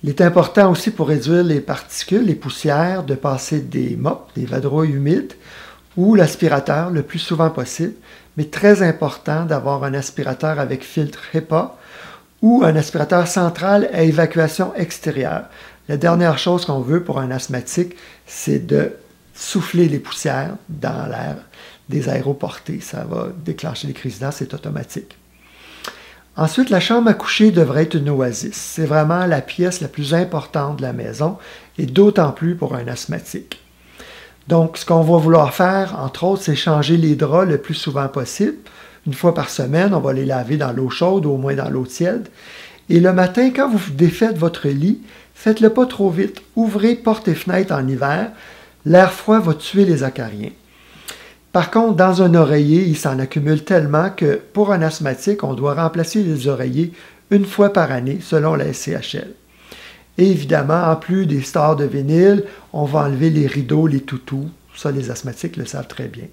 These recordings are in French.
Il est important aussi pour réduire les particules, les poussières, de passer des mops, des vadrouilles humides, ou l'aspirateur le plus souvent possible, mais très important d'avoir un aspirateur avec filtre HEPA ou un aspirateur central à évacuation extérieure. La dernière chose qu'on veut pour un asthmatique, c'est de souffler les poussières dans l'air des aéroportés. Ça va déclencher des crises d'asthme, c'est automatique. Ensuite, la chambre à coucher devrait être une oasis. C'est vraiment la pièce la plus importante de la maison et d'autant plus pour un asthmatique. Donc, ce qu'on va vouloir faire, entre autres, c'est changer les draps le plus souvent possible. Une fois par semaine, on va les laver dans l'eau chaude ou au moins dans l'eau tiède. Et le matin, quand vous défaites votre lit, faites-le pas trop vite. Ouvrez portes et fenêtres en hiver. L'air froid va tuer les acariens. Par contre, dans un oreiller, il s'en accumule tellement que pour un asthmatique, on doit remplacer les oreillers une fois par année selon la SCHL. Et évidemment, en plus des stores de vinyle, on va enlever les rideaux, les toutous. Ça, les asthmatiques le savent très bien.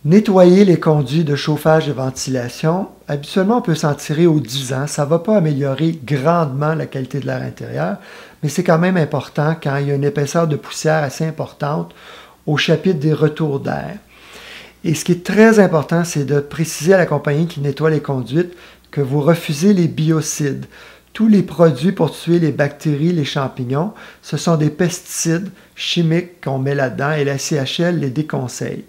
Nettoyer les conduits de chauffage et ventilation. Habituellement, on peut s'en tirer aux 10 ans. Ça ne va pas améliorer grandement la qualité de l'air intérieur, mais c'est quand même important quand il y a une épaisseur de poussière assez importante au chapitre des retours d'air. Et ce qui est très important, c'est de préciser à la compagnie qui nettoie les conduites que vous refusez les biocides. Tous les produits pour tuer les bactéries, les champignons, ce sont des pesticides chimiques qu'on met là-dedans et la SCHL les déconseille.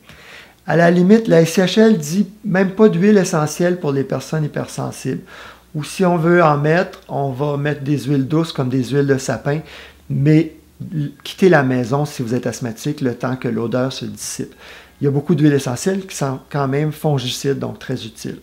À la limite, la SCHL dit même pas d'huile essentielle pour les personnes hypersensibles. Ou si on veut en mettre, on va mettre des huiles douces comme des huiles de sapin, mais quittez la maison si vous êtes asthmatique le temps que l'odeur se dissipe. Il y a beaucoup d'huiles essentielles qui sont quand même fongicides, donc très utiles.